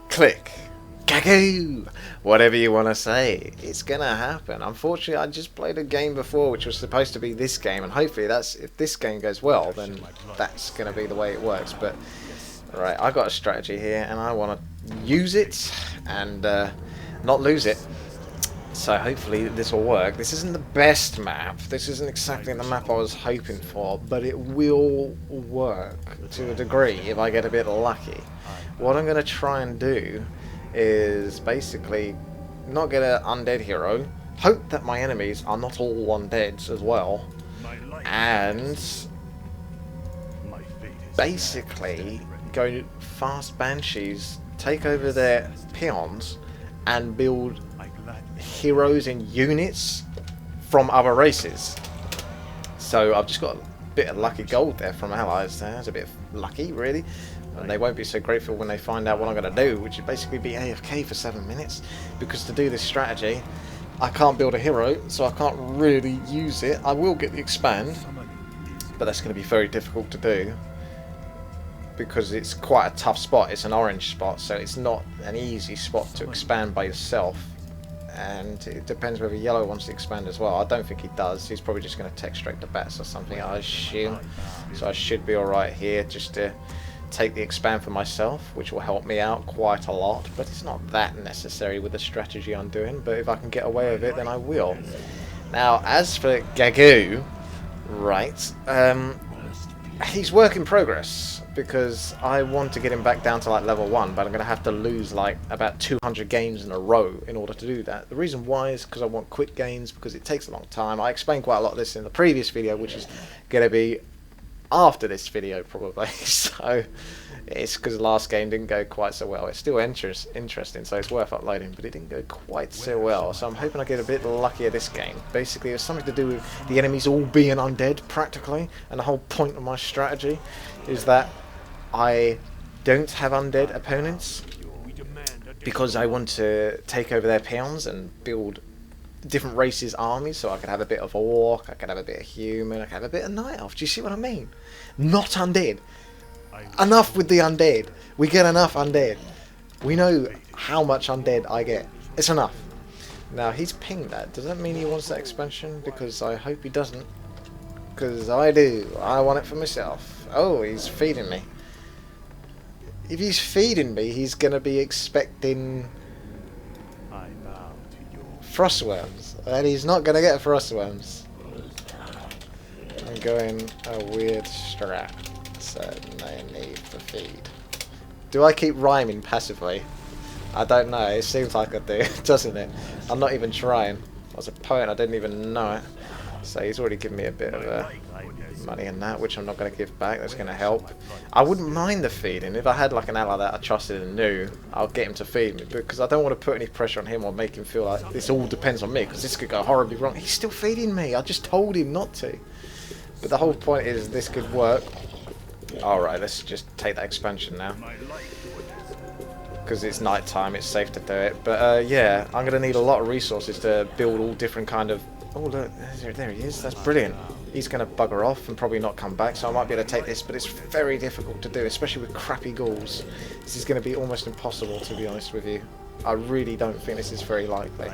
click, gagoo, whatever you want to say. It's gonna happen. Unfortunately, I just played a game before which was supposed to be this game, and hopefully that's, if this game goes well, then that's gonna be the way it works. But right, I got a strategy here and I want to use it and not lose it. So hopefully this will work. This isn't the best map. This isn't exactly the map I was hoping for, but it will work to a degree if I get a bit lucky. What I'm going to try and do is basically not get an undead hero, hope that my enemies are not all undeads as well, and basically go fast banshees, take over their peons, and build heroes and units from other races. So I've just got a bit of lucky gold there from allies there. It's a bit lucky, really. And they won't be so grateful when they find out what I'm going to do, which is basically be AFK for 7 minutes. Because to do this strategy, I can't build a hero, so I can't really use it. I will get the expand, but that's going to be very difficult to do, because it's quite a tough spot. It's an orange spot, so it's not an easy spot to expand by yourself. And it depends whether yellow wants to expand as well. I don't think he does. He's probably just going to tech straight to bats or something, I assume. So I should be alright here just to take the expand for myself, which will help me out quite a lot. But it's not that necessary with the strategy I'm doing. But if I can get away with it, then I will. Now, as for Gagoo, right, he's work in progress, because I want to get him back down to like level 1, but I'm going to have to lose like about 200 games in a row in order to do that. The reason why is because I want quick gains, because it takes a long time. I explained quite a lot of this in the previous video, which is going to be after this video probably. So it's because the last game didn't go quite so well. It's still interesting, so it's worth uploading, but it didn't go quite so well. So I'm hoping I get a bit luckier this game. Basically, it's something to do with the enemies all being undead, practically, and the whole point of my strategy is that I don't have undead opponents, because I want to take over their peons and build different races' armies, so I could have a bit of orc, I could have a bit of human, I could have a bit of night elf. Do you see what I mean? Not undead. Enough with the undead. We get enough undead. We know how much undead I get. It's enough. Now, he's pinged that. Does that mean he wants that expansion? Because I hope he doesn't. Because I do. I want it for myself. Oh, he's feeding me. If he's feeding me, he's going to be expecting frostworms. And he's not going to get frostworms. I'm going a weird strat. So, no need for feed. Do I keep rhyming passively? I don't know. It seems like I do, doesn't it? I'm not even trying. I was a poet, I didn't even know it. So he's already given me a bit of money in that, which I'm not going to give back. That's going to help. I wouldn't mind the feeding. If I had like an ally that I trusted and knew, I'll get him to feed me, because I don't want to put any pressure on him or make him feel like this all depends on me, because this could go horribly wrong. He's still feeding me. I just told him not to. But the whole point is this could work. Alright, let's just take that expansion now, because it's night time, it's safe to do it. But yeah, I'm going to need a lot of resources to build all different kind of... Oh look, there he is, that's brilliant. He's going to bugger off and probably not come back, so I might be able to take this, but it's very difficult to do, especially with crappy ghouls. This is going to be almost impossible, to be honest with you. I really don't think this is very likely.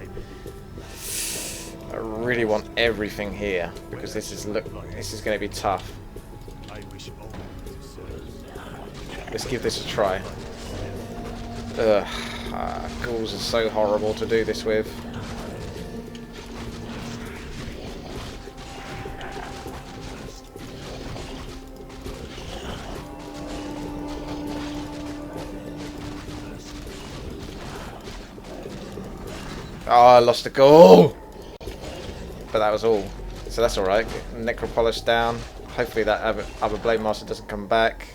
I really want everything here, because this is going to be tough. Let's give this a try. Ugh, ghouls are so horrible to do this with. Oh, I lost a goal! But that was all. So that's alright. Necropolis down. Hopefully that other Blade Master doesn't come back.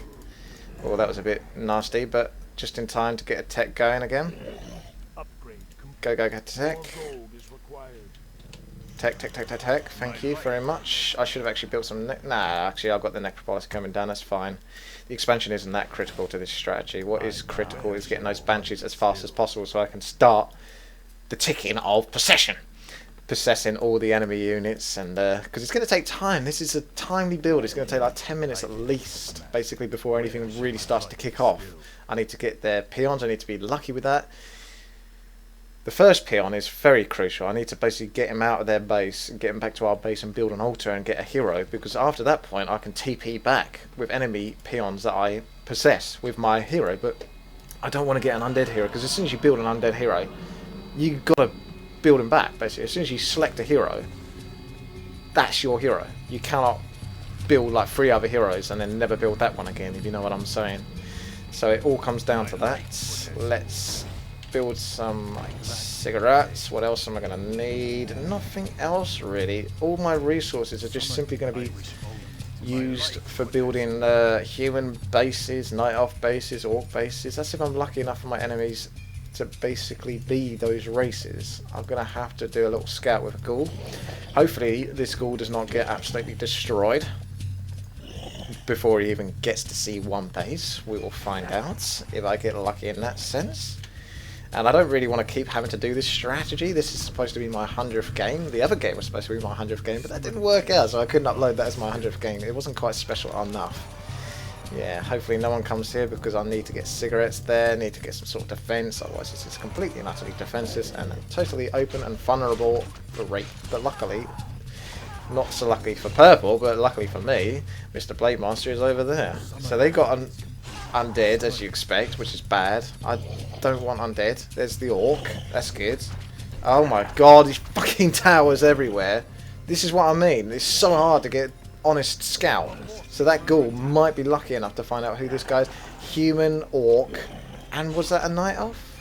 Oh, that was a bit nasty, but just in time to get a tech going again. Go, get tech. Tech. Thank you very much. I should have actually built some... Nah, actually I've got the Necropolis coming down, that's fine. The expansion isn't that critical to this strategy. What is critical is getting those Banshees as fast as possible so I can start the ticking of possession. possessing all the enemy units, and because it's going to take time. This is a timely build. It's going to take like 10 minutes at least, basically, before anything really starts to kick off. I need to get their peons. I need to be lucky with that. The first peon is very crucial. I need to basically get him out of their base and get him back to our base and build an altar and get a hero, because after that point I can TP back with enemy peons that I possess with my hero. But I don't want to get an undead hero, because as soon as you build an undead hero, you've got to build him back, basically. As soon as you select a hero, that's your hero. You cannot build like 3 other heroes and then never build that one again, if you know what I'm saying. So it all comes down to that. Let's build some cigarettes. What else am I going to need? Nothing else really. All my resources are just simply going to be used for building human bases, night elf bases, orc bases. That's if I'm lucky enough for my enemies to basically be those races. I'm going to have to do a little scout with a ghoul. Hopefully this ghoul does not get absolutely destroyed before he even gets to see one base. We will find out if I get lucky in that sense. And I don't really want to keep having to do this strategy. This is supposed to be my 100th game. The other game was supposed to be my 100th game, but that didn't work out, so I couldn't upload that as my 100th game. It wasn't quite special enough. Yeah, hopefully no one comes here, because I need to get cigarettes there, need to get some sort of defense, otherwise this is completely and utterly defenseless and totally open and vulnerable for rape. But luckily, not so lucky for purple, but luckily for me, Mr. Blade Monster is over there. So they got an undead, as you expect, which is bad. I don't want undead. There's the orc, that's good. Oh my god, these fucking towers everywhere. This is what I mean, it's so hard to get honest scout. So that ghoul might be lucky enough to find out who this guy is. Human, orc, and was that a night elf?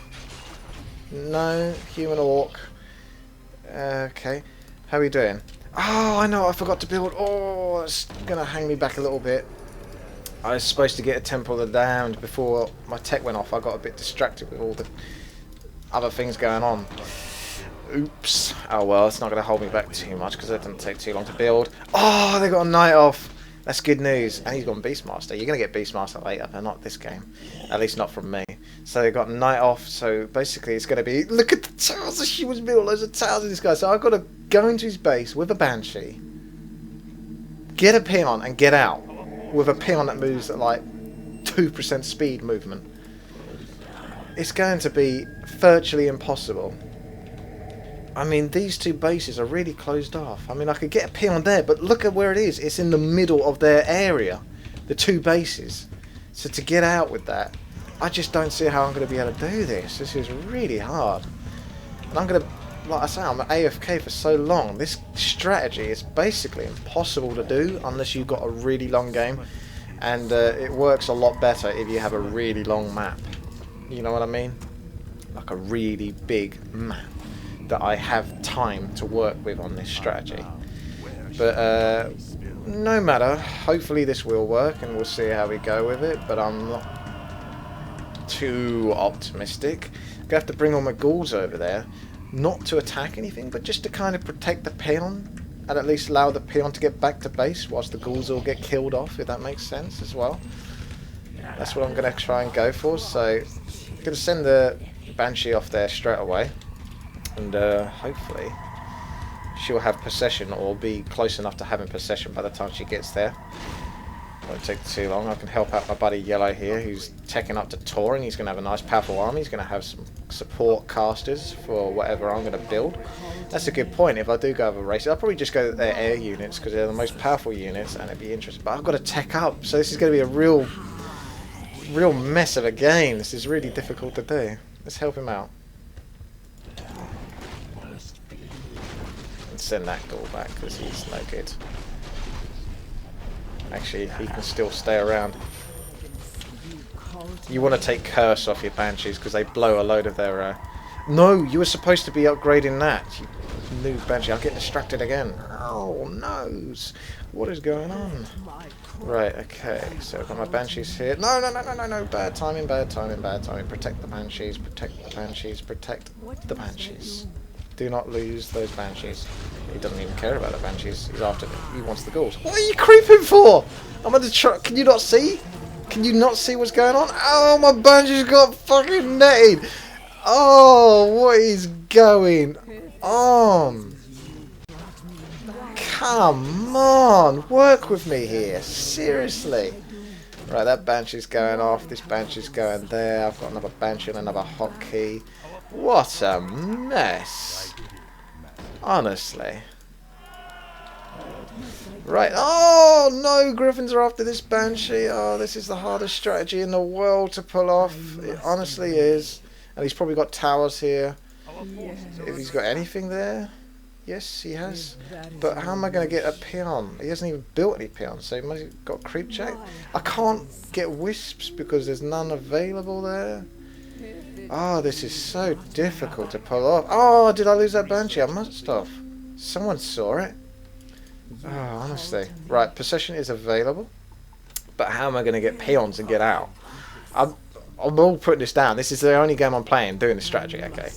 No, human, orc. Okay, how are we doing? Oh, I know, I forgot to build. Oh, it's gonna hang me back a little bit. I was supposed to get a Temple of the Damned before my tech went off. I got a bit distracted with all the other things going on. Oops. Oh well, it's not going to hold me back too much, because that didn't take too long to build. Oh, they got a night off. That's good news. And he's got Beastmaster. You're going to get Beastmaster later, but not this game. At least not from me. So they got a night off. So basically it's going to be... Look at the towers that she was built. Loads of towers of this guy. So I've got to go into his base with a Banshee. Get a peon and get out. With a peon that moves at like 2% speed movement. It's going to be virtually impossible. I mean, these two bases are really closed off. I mean, I could get a peon there, but look at where it is. It's in the middle of their area. The two bases. So to get out with that, I just don't see how I'm going to be able to do this. This is really hard. And I'm going to, like I say, I'm AFK for so long. This strategy is basically impossible to do unless you've got a really long game. And it works a lot better if you have a really long map. You know what I mean? Like a really big map that I have time to work with on this strategy. But no matter, hopefully this will work and we'll see how we go with it, but I'm not too optimistic. I'm gonna have to bring all my ghouls over there, not to attack anything, but just to kind of protect the peon and at least allow the peon to get back to base whilst the ghouls all get killed off, if that makes sense as well. That's what I'm gonna try and go for. So I'm gonna send the Banshee off there straight away. And hopefully she'll have possession, or be close enough to having possession by the time she gets there. Won't take too long. I can help out my buddy Yellow here, who's teching up to Touring. He's going to have a nice powerful army. He's going to have some support casters for whatever I'm going to build. That's a good point. If I do go over races, I'll probably just go to their air units, because they're the most powerful units and it'd be interesting. But I've got to tech up, so this is going to be a real mess of a game. This is really difficult to do. Let's help him out. Send that ghoul back, because he's no good. Actually, he can still stay around. You want to take Curse off your Banshees, because they blow a load of their... No, you were supposed to be upgrading that. You new Banshee. I'll get distracted again. Oh, noes. What is going on? Right, okay. So I've got my Banshees here. No. Bad timing, bad timing, bad timing. Protect the Banshees, protect the Banshees, protect the Banshees. Do not lose those Banshees. He doesn't even care about the Banshees. He's after me. He wants the ghouls. What are you creeping for? I'm at the truck. Can you not see? Can you not see what's going on? Oh, my Banshees got fucking netted. Oh, what is going on? Come on, work with me here, seriously. Right, that Banshee's going off, this Banshee's going there, I've got another Banshee and another hotkey. What a mess. Honestly. Right, oh no, Griffins are after this Banshee. Oh, this is the hardest strategy in the world to pull off. It honestly is. And he's probably got towers here. If he's got anything there. Yes, he has. But how am I going to get a peon? He hasn't even built any peons, so he must have got creep check. I can't get wisps because there's none available there. Oh, this is so difficult to pull off. Oh, did I lose that Banshee? I must have. Someone saw it. Oh, honestly. Right, possession is available. But how am I going to get peons and get out? I'm all putting this down. This is the only game I'm playing doing the strategy, okay?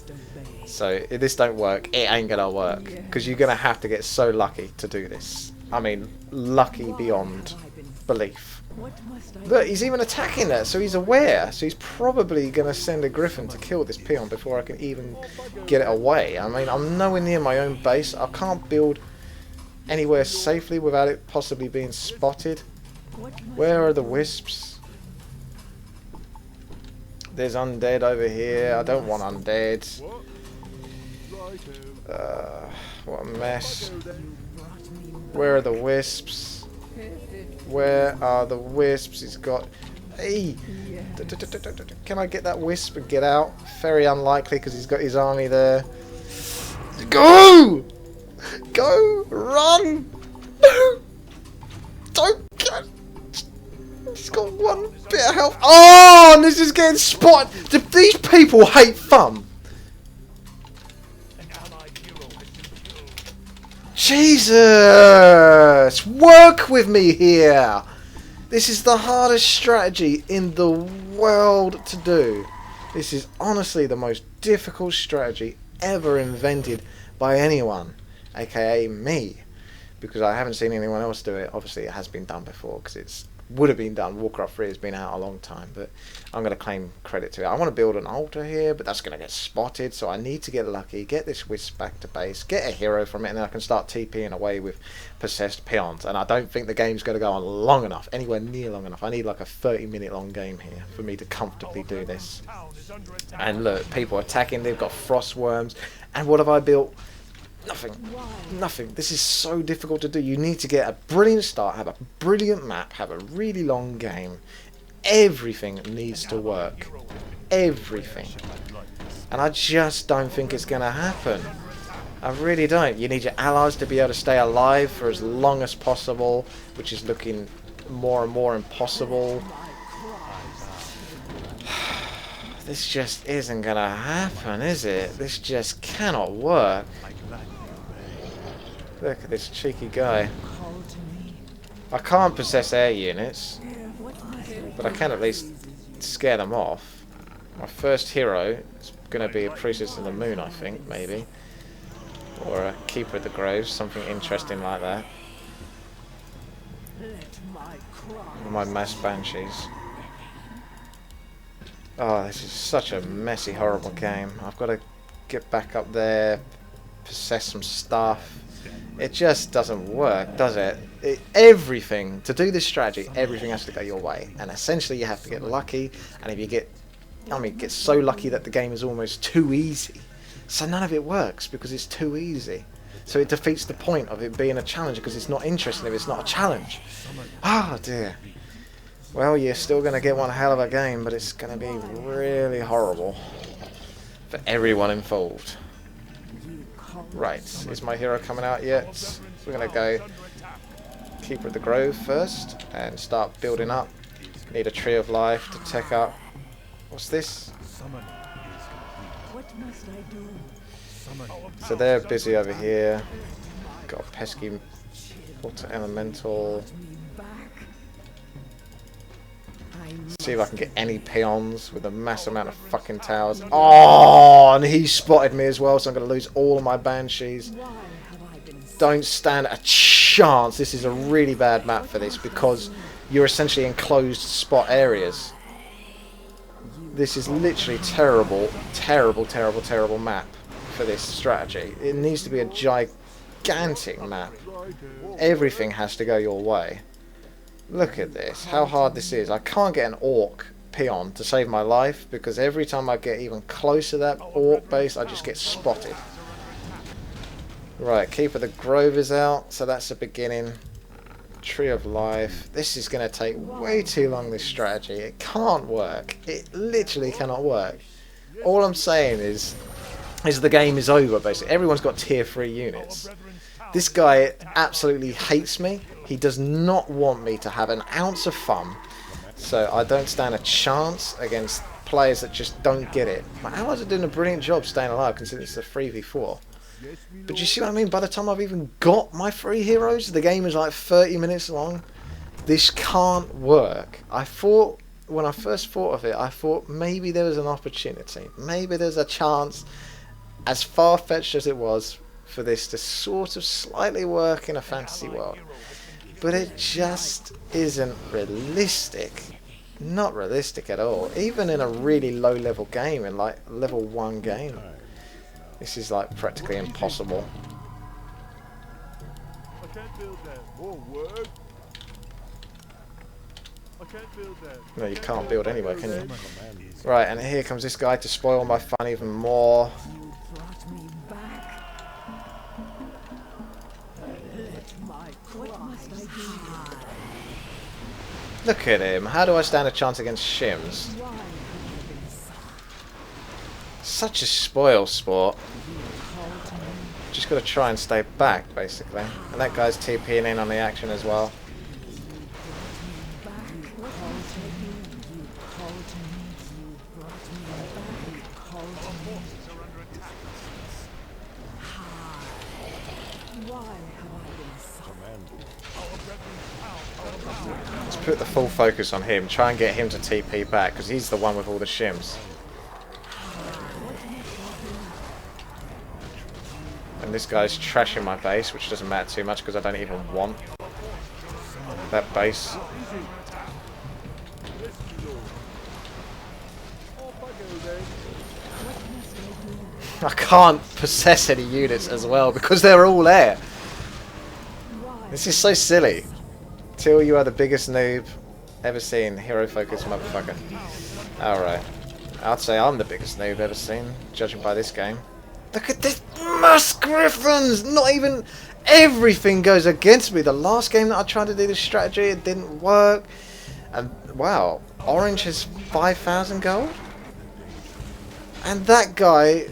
So if this don't work, it ain't gonna work, because you're gonna have to get so lucky to do this. I mean, lucky beyond belief. Look, he's even attacking that, so he's aware. So he's probably gonna send a Griffin to kill this peon before I can even get it away. I mean, I'm nowhere near my own base. I can't build anywhere safely without it possibly being spotted. Where are the wisps? There's undead over here. I don't want undead. What a mess. Where are the wisps? Where are the wisps? He's got... Hey! Can I get that wisp and get out? Very unlikely because he's got his army there. Go! Go! Run! No! Don't get... He's got one bit of health. Oh! And this is getting spotted! These people hate fun! Jesus! Work with me here! This is the hardest strategy in the world to do. This is honestly the most difficult strategy ever invented by anyone, aka me, because I haven't seen anyone else do it. Obviously it has been done before because it's would have been done. Warcraft 3 has been out a long time, but I'm going to claim credit to it. I want to build an altar here, but that's going to get spotted, so I need to get lucky, get this wisp back to base, get a hero from it, and then I can start TPing away with possessed peons. And I don't think the game's going to go on long enough, anywhere near long enough. I need like a 30-minute long game here for me to comfortably do this. And look, people attacking, they've got frost worms, and what have I built? Nothing. Nothing. This is so difficult to do. You need to get a brilliant start, have a brilliant map, have a really long game. Everything needs to work. Everything. And I just don't think it's going to happen. I really don't. You need your allies to be able to stay alive for as long as possible, which is looking more and more impossible. This just isn't going to happen, is it? This just cannot work. Look at this cheeky guy. I can't possess air units, but I can at least scare them off. My first hero is going to be a Priestess of the Moon, I think, maybe. Or a Keeper of the Groves, something interesting like that. My mass Banshees. Oh, this is such a messy, horrible game. I've got to get back up there, possess some stuff. It just doesn't work, does it? Everything, to do this strategy, everything has to go your way. And essentially you have to get lucky, and if you get, get so lucky that the game is almost too easy. So none of it works, because it's too easy. So it defeats the point of it being a challenge, because it's not interesting if it's not a challenge. Oh dear. Well, you're still going to get one hell of a game, but it's going to be really horrible for everyone involved. Right, is my hero coming out yet? We're going to go Keeper of the Grove first and start building up. Need a Tree of Life to tech up. What's this? So they're busy over here. Got a pesky water elemental. See if I can get any peons with a mass amount of fucking towers. Oh, and he spotted me as well, so I'm going to lose all of my Banshees. Don't stand a chance. This is a really bad map for this, because you're essentially in closed spot areas. This is literally terrible, terrible, terrible, terrible map for this strategy. It needs to be a gigantic map. Everything has to go your way. Look at this, how hard this is. I can't get an orc peon to save my life because every time I get even close to that orc base I just get spotted. Right, Keeper the Grove is out, so that's the beginning. Tree of Life. This is going to take way too long, this strategy. It can't work. It literally cannot work. All I'm saying is the game is over, basically. Everyone's got tier 3 units. This guy absolutely hates me. He does not want me to have an ounce of fun. So I don't stand a chance against players that just don't get it. My allies are doing a brilliant job staying alive considering it's a 3v4. But you see what I mean? By the time I've even got my 3 heroes, the game is like 30 minutes long. This can't work. I thought, when I first thought of it, I thought maybe there was an opportunity. Maybe there's a chance, as far-fetched as it was, for this to sort of slightly work in a fantasy world. But it just isn't realistic. Not realistic at all. Even in a really low-level game, in like level 1 game. This is like practically impossible. No, you can't build anyway, can you? Right, and here comes this guy to spoil my fun even more. Look at him. How do I stand a chance against Shims? Such a spoil sport. Just got to try and stay back, basically. And that guy's TPing in on the action as well. Let's put the full focus on him. Try and get him to TP back, because he's the one with all the shims. And this guy's trashing my base, which doesn't matter too much because I don't even want that base. I can't possess any units as well because they're all there. This is so silly. Till, you are the biggest noob ever seen. Hero focus motherfucker. Alright. I'd say I'm the biggest noob ever seen, judging by this game. Look at this mass griffins! Not even everything goes against me. The last game that I tried to do this strategy, it didn't work. And wow, Orange has 5,000 gold? And that guy,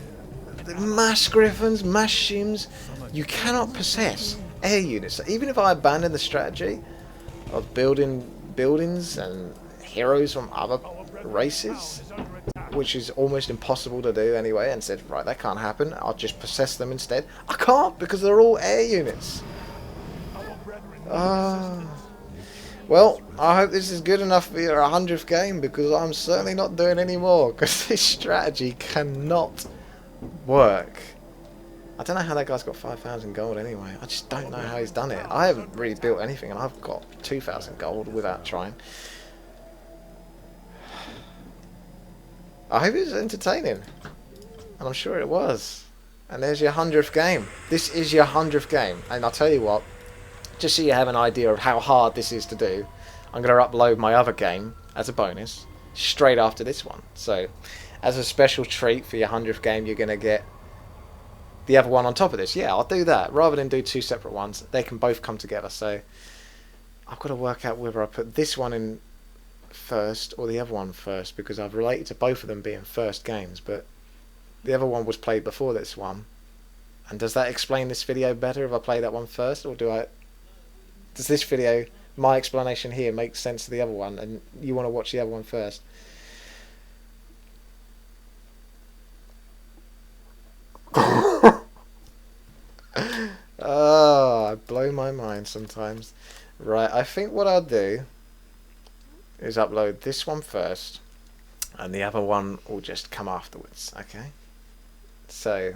the mass griffins, mass shims, you cannot possess air units. So even if I abandon the strategy of building buildings and heroes from other races, which is almost impossible to do anyway, and said, right, that can't happen, I'll just possess them instead. I can't, because they're all air units. Well, I hope this is good enough for your 100th game, because I'm certainly not doing any more, because this strategy cannot work. I don't know how that guy's got 5,000 gold anyway. I just don't know how he's done it. I haven't really built anything, and I've got 2,000 gold without trying. I hope it was entertaining, and I'm sure it was. And there's your 100th game. This is your 100th game, and I'll tell you what, just so you have an idea of how hard this is to do, I'm going to upload my other game as a bonus straight after this one. So as a special treat for your 100th game, you're going to get the other one on top of this. Yeah, I'll do that. Rather than do two separate ones, they can both come together. So I've got to work out whether I put this one in first or the other one first, because I've related to both of them being first games, but the other one was played before this one. And does that explain this video better if I play that one first, or does this video, my explanation here, make sense to the other one and you want to watch the other one first? Oh, I blow my mind sometimes. Right, I think what I'll do is upload this one first, and the other one will just come afterwards, okay? So,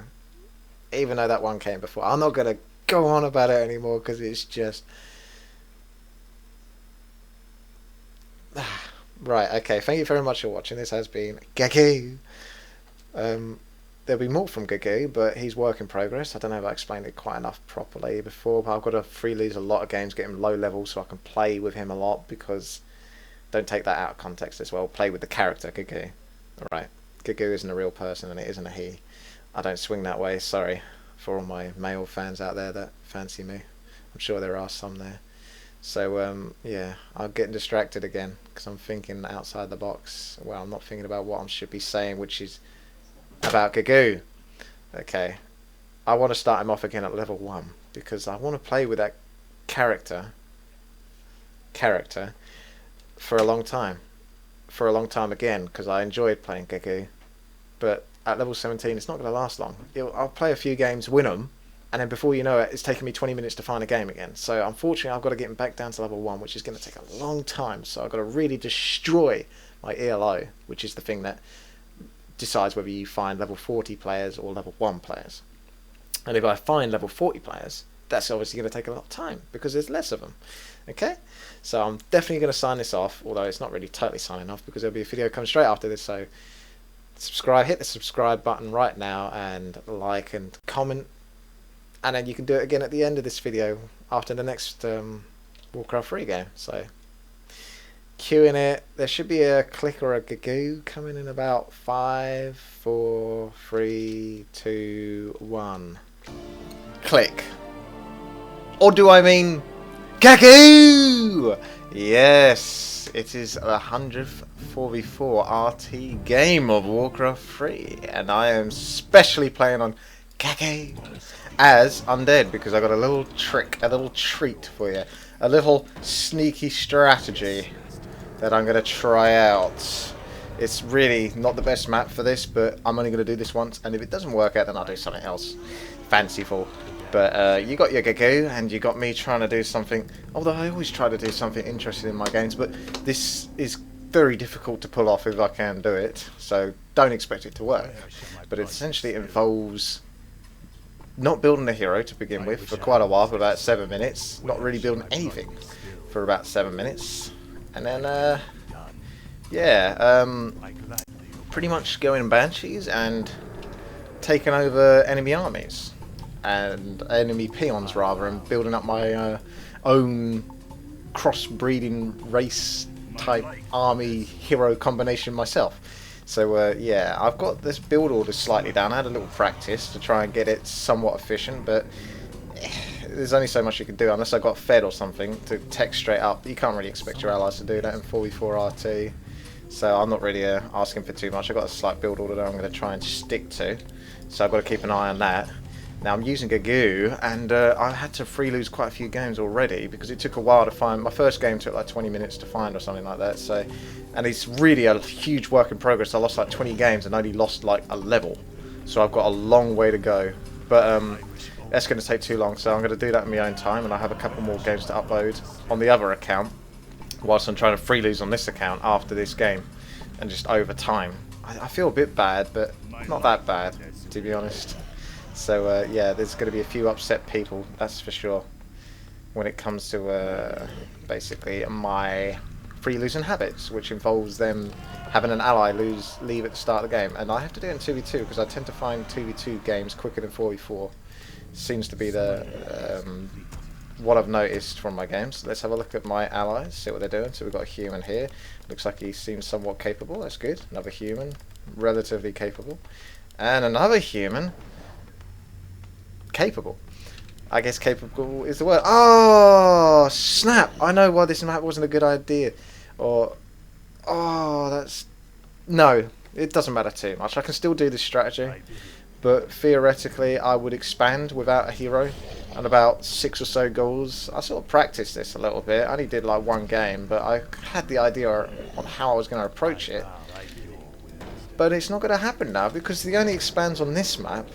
even though that one came before, I'm not going to go on about it anymore, because it's just... Right, okay, thank you very much for watching. This has been Gaku. there'll be more from Gagoo, but he's work in progress. I don't know if I explained it quite enough properly before, but I've got to freelose a lot of games, get him low level so I can play with him a lot, because don't take that out of context as well. Play with the character Gagoo. Alright, Gagoo isn't a real person and it isn't a he. I don't swing that way, sorry for all my male fans out there that fancy me. I'm sure there are some there. So yeah, I'm getting distracted again because I'm thinking outside the box. Well, I'm not thinking about what I should be saying, which is about Gagoo. Okay, I want to start him off again at level 1 because I want to play with that character for a long time. For a long time again, because I enjoyed playing Gagoo. But at level 17, it's not going to last long. I'll play a few games, win them, and then before you know it, it's taken me 20 minutes to find a game again. So unfortunately, I've got to get him back down to level 1, which is going to take a long time. So I've got to really destroy my ELO, which is the thing that decides whether you find level 40 players or level 1 players. And if I find level 40 players, that's obviously going to take a lot of time because there's less of them. Okay, so I'm definitely going to sign this off, although it's not really totally signing off because there'll be a video coming straight after this. So subscribe, hit the subscribe button right now and like and comment, and then you can do it again at the end of this video after the next Warcraft 3 game. So queuing it, there should be a click or a Gagoo coming in about 5, 4, 3, 2, 1. Click. Or do I mean Gagoo? Yes, it is the 100th 4v4 RT game of Warcraft 3, and I am specially playing on Gagoo as Undead because I got a little trick, a little treat for you, a little sneaky strategy that I'm going to try out. It's really not the best map for this, but I'm only going to do this once, and if it doesn't work out, then I'll do something else fanciful. But you got your Gagoo, and you got me trying to do something, although I always try to do something interesting in my games, but this is very difficult to pull off if I can do it, so don't expect it to work. But it essentially involves not building a hero to begin with for quite a while, for about 7 minutes, not really building anything for about 7 minutes, and then yeah, pretty much going Banshees and taking over enemy armies and enemy peons rather, and building up my own crossbreeding race type army hero combination myself. So yeah, I've got this build order slightly down. I had a little practice to try and get it somewhat efficient, but there's only so much you can do unless I got fed or something to text straight up. You can't really expect your allies to do that in 4v4 RT. So I'm not really asking for too much. I've got a slight build order that I'm going to try and stick to. So I've got to keep an eye on that. Now I'm using Gagoo, and I had to freelose quite a few games already because it took a while to find. My first game took like 20 minutes to find or something like that. So, and it's really a huge work in progress. I lost like 20 games and only lost like a level. So I've got a long way to go. But that's going to take too long. So I'm going to do that in my own time, and I have a couple more games to upload on the other account whilst I'm trying to freelose on this account after this game, and just over time. I feel a bit bad, but not that bad, to be honest. So yeah, there's going to be a few upset people, that's for sure, when it comes to basically my free losing habits, which involves them having an ally leave at the start of the game. And I have to do it in 2v2 because I tend to find 2v2 games quicker than 4v4. Seems to be the what I've noticed from my games. Let's have a look at my allies, see what they're doing. So we've got a human here. Looks like he seems somewhat capable. That's good. Another human, relatively capable. And another human, capable. I guess capable is the word. Oh, snap! I know why this map wasn't a good idea. Or, oh, that's... No, it doesn't matter too much. I can still do this strategy. But theoretically, I would expand without a hero and about 6 or so goals. I sort of practiced this a little bit. I only did like one game, but I had the idea on how I was going to approach it. But it's not going to happen now because the only expands on this map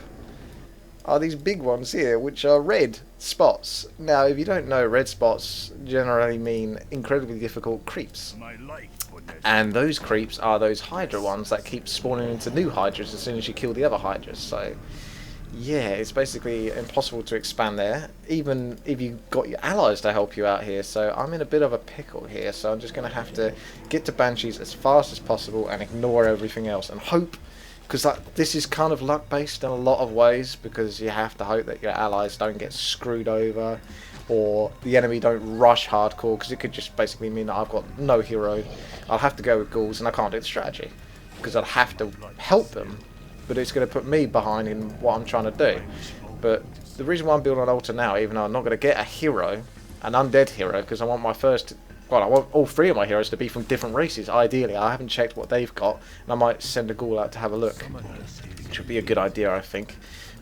are these big ones here, which are red spots. Now, if you don't know, red spots generally mean incredibly difficult creeps. And those creeps are those Hydra ones that keep spawning into new Hydras as soon as you kill the other Hydras. So, yeah, it's basically impossible to expand there, even if you've got your allies to help you out here. So I'm in a bit of a pickle here, so I'm just going to have to get to Banshees as fast as possible and ignore everything else and hope because this is kind of luck based in a lot of ways, because you have to hope that your allies don't get screwed over, or the enemy don't rush hardcore, because it could just basically mean that I've got no hero. I'll have to go with ghouls, and I can't do the strategy because I'd have to help them, but it's going to put me behind in what I'm trying to do. But the reason why I'm building an altar now, even though I'm not going to get a hero, an undead hero, because I want my first, well, I want all three of my heroes to be from different races, ideally. I haven't checked what they've got, and I might send a ghoul out to have a look, which would be a good idea, I think.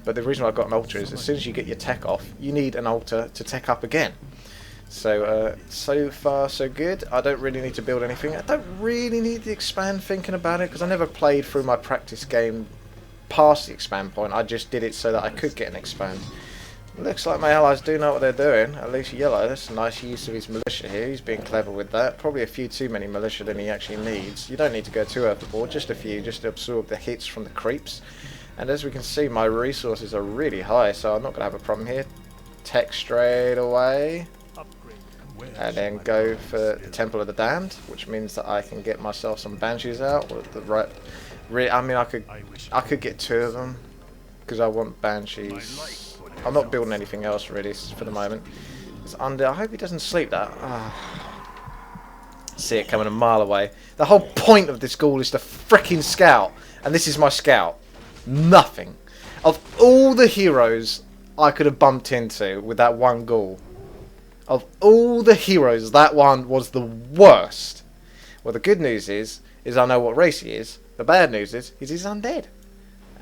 But the reason why I've got an altar is as soon as you get your tech off, you need an altar to tech up again. So, so far so good. I don't really need to build anything. I don't really need to expand thinking about it, because I never played through my practice game past the expand point. I just did it so that I could get an expand. Looks like my allies do know what they're doing, at least Yellow. That's a nice use of his militia here. He's being clever with that. Probably a few too many militia than he actually needs. You don't need to go too overboard, just a few, just to absorb the hits from the creeps. And as we can see, my resources are really high, so I'm not going to have a problem here. Tech straight away. And then go for the Temple of the Damned, which means that I can get myself some Banshees out. With the right, I mean, I could get 2 of them, because I want Banshees. I'm not building anything else really for the moment. It's under. I hope he doesn't sleep that. See it coming a mile away. The whole point of this ghoul is to fricking scout, and this is my scout. Nothing. Of all the heroes I could have bumped into with that one ghoul, of all the heroes, that one was the worst. Well, the good news is I know what race he is. The bad news is he's undead.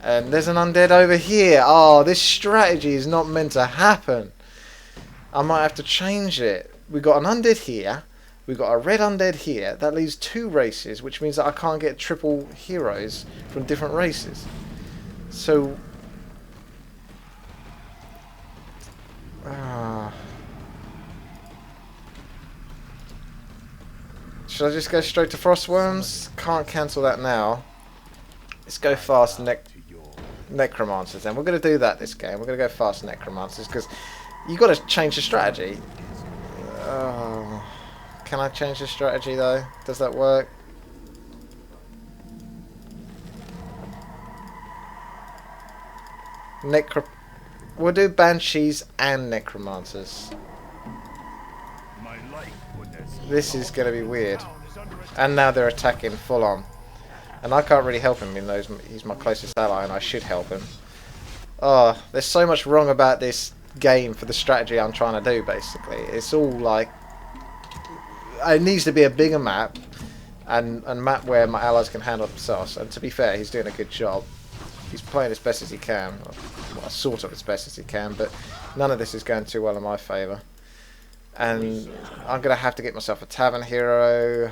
And there's an undead over here. Oh, this strategy is not meant to happen. I might have to change it. We've got an undead here. We've got a red undead here. That leaves 2 races, which means that I can't get triple heroes from different races. So... should I just go straight to Frostworms? Can't cancel that now. Let's go fast Necromancers then. We're going to do that this game. We're going to go fast Necromancers because you've got to change the strategy. Can I change the strategy though? Does that work? We'll do Banshees and Necromancers. This is going to be weird. And now they're attacking full on. And I can't really help him, even though he's my closest ally and I should help him. Oh, there's so much wrong about this game for the strategy I'm trying to do, basically. It's all like... it needs to be a bigger map. And a map where my allies can handle themselves. And to be fair, he's doing a good job. He's playing as best as he can. Well, sort of as best as he can, but none of this is going too well in my favour. And I'm going to have to get myself a tavern hero.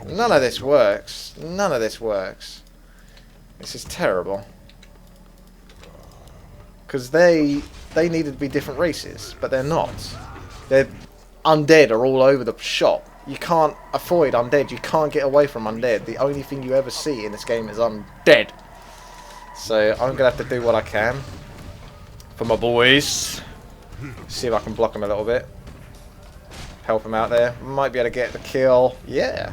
None of this works. None of this works. This is terrible. Because they needed to be different races, but they're not. They're undead are all over the shop. You can't avoid undead. You can't get away from undead. The only thing you ever see in this game is undead. So I'm going to have to do what I can for my boys. See if I can block them a little bit. Help him out there. Might be able to get the kill. Yeah.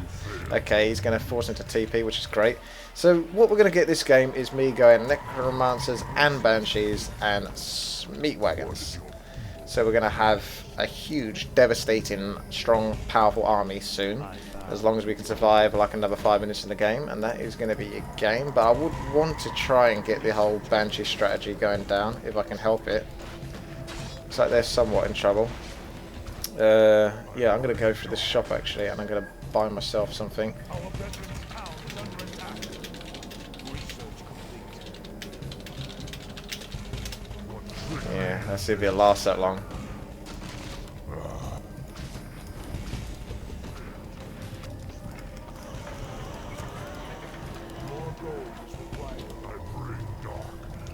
Okay, he's going to force him to TP, which is great. So what we're going to get this game is me going Necromancers and Banshees and Meat Wagons. So we're going to have a huge, devastating, strong, powerful army soon. As long as we can survive like another 5 minutes in the game. And that is going to be a game. But I would want to try and get the whole Banshee strategy going down, if I can help it. Looks like they're somewhat in trouble. Yeah, I'm going to go for this shop actually, and I'm going to buy myself something. Yeah, let's see if it'll last that long.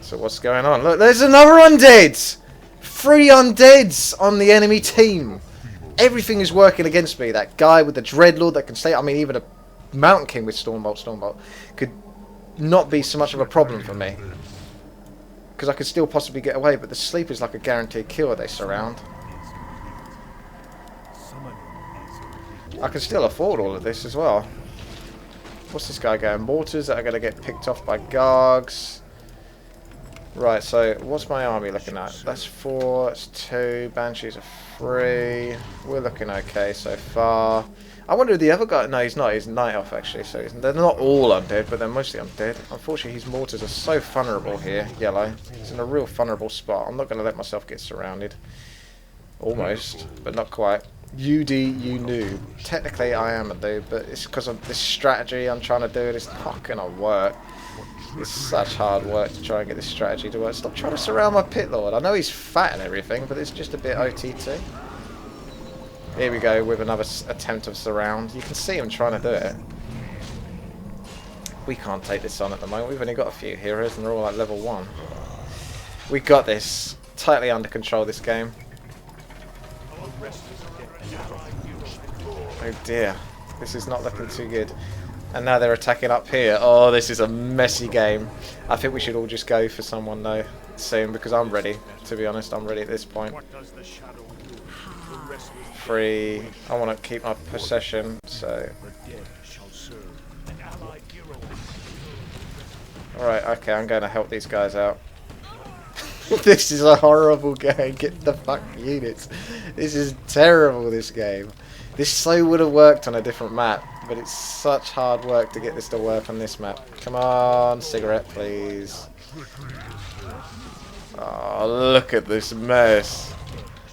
So what's going on? Look, there's another undead! 3 undeads on the enemy team! Everything is working against me. That guy with the Dreadlord that can stay... I mean, even a Mountain King with Stormbolt could not be so much of a problem for me. Because I could still possibly get away, but the sleep is like a guaranteed kill they surround. I can still afford all of this as well. What's this guy going? Mortars that are going to get picked off by Gargs. Right, so what's my army looking at? That's 4, that's 2, Banshees are 3. We're looking okay so far. I wonder if the other guy... No, he's not. He's Night Elf, actually. So they're not all undead, but they're mostly undead. Unfortunately, his mortars are so vulnerable here, yellow. He's in a real vulnerable spot. I'm not going to let myself get surrounded. Almost, but not quite. UD, you noob. Technically, I am a noob, but it's because of this strategy I'm trying to do. It's not going to work. It's such hard work to try and get this strategy to work. Stop trying to surround my pit lord. I know he's fat and everything, but it's just a bit OTT. Here we go with another attempt of surround. You can see him trying to do it. We can't take this on at the moment. We've only got a few heroes and they're all like level 1. We got this. Tightly under control this game. Oh dear. This is not looking too good. And now they're attacking up here. Oh, this is a messy game. I think we should all just go for someone though soon because I'm ready. To be honest, I'm ready at this point. Free. I want to keep my possession, so. Alright, okay, I'm going to help these guys out. This is a horrible game. Get the fuck units. This is terrible, this game. This so would have worked on a different map, but it's such hard work to get this to work on this map. Come on, cigarette, please. Oh, look at this mess.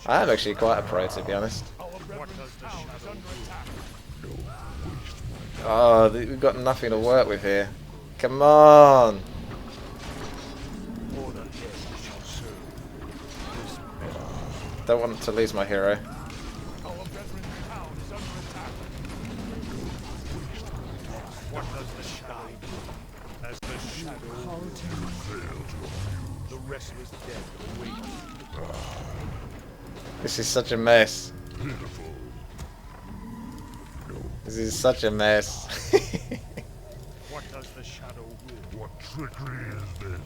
I am actually quite a pro, to be honest. Oh, we've got nothing to work with here. Come on. Don't want to lose my hero. This is such a mess. This is such a mess.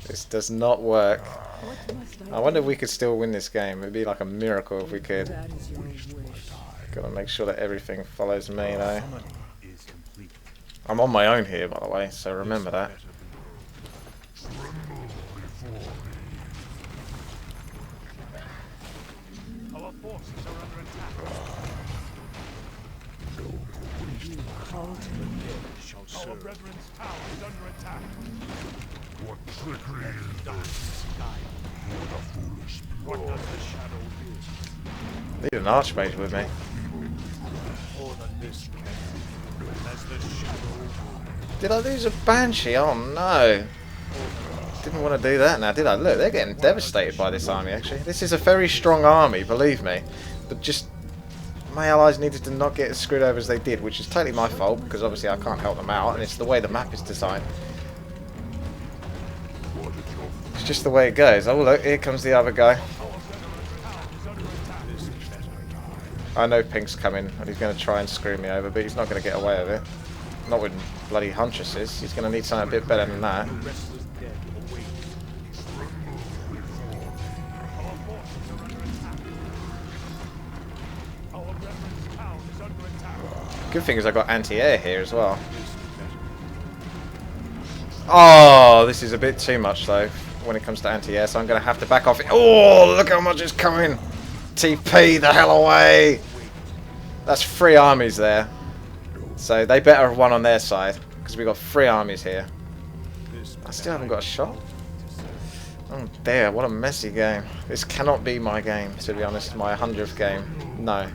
This does not work. I wonder if we could still win this game. It'd be like a miracle if we could. Gotta make sure that everything follows me though. I'm on my own here, by the way, so remember that. Our forces are under attack. Our brethren's tower is under attack. What trickery is this? What does the shadow do? Need an archmage with me. More than this as the shadow. Did I lose a banshee? Oh no. Didn't want to do that now, did I? Look, they're getting devastated by this army actually. This is a very strong army, believe me. But just my allies needed to not get as screwed over as they did, which is totally my fault because obviously I can't help them out and it's the way the map is designed. It's just the way it goes. Oh look, here comes the other guy. I know Pink's coming and he's going to try and screw me over, but he's not going to get away with it. Not with bloody Huntresses. He's going to need something a bit better than that. Good thing is I got anti-air here as well. Oh, this is a bit too much though when it comes to anti-air, so I'm going to have to back off. Oh, look how much is coming! TP the hell away! That's 3 armies there. So they better have won on their side because we've got 3 armies here. I still haven't got a shot. Oh dear, what a messy game. This cannot be my game, to be honest, my 100th game. No.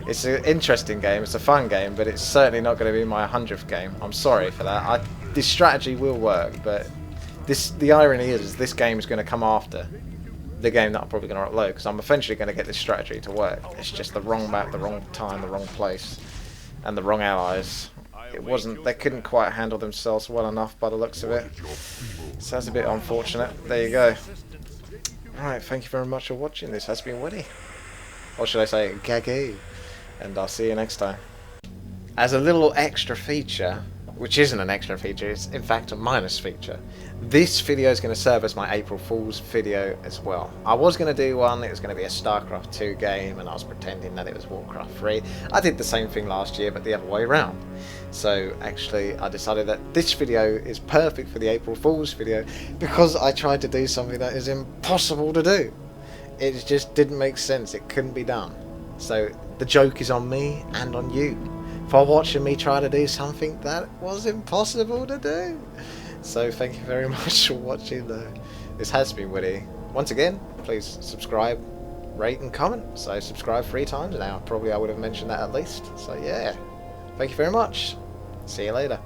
It's an interesting game, it's a fun game, but it's certainly not going to be my 100th game. I'm sorry for that. This strategy will work, but the irony is this game is going to come after the game that I'm probably going to upload, because I'm eventually going to get this strategy to work. It's just the wrong map, the wrong time, the wrong place, and the wrong allies. They couldn't quite handle themselves well enough by the looks of it. So that's a bit unfortunate. There you go. Alright, thank you very much for watching. This has been Winnie. Or should I say, Gaggy. And I'll see you next time. As a little extra feature, which isn't an extra feature, it's in fact a minus feature. This video is going to serve as my April Fool's video as well. I was going to do one, it was going to be a StarCraft 2 game, and I was pretending that it was Warcraft 3. I did the same thing last year, but the other way around. So actually I decided that this video is perfect for the April Fool's video, because I tried to do something that is impossible to do. It just didn't make sense, it couldn't be done. So the joke is on me and on you for watching me try to do something that was impossible to do. So thank you very much for watching though. This has been Woody. Once again, please subscribe, rate and comment. So subscribe 3 times now, probably I would have mentioned that at least. So yeah, thank you very much. See you later.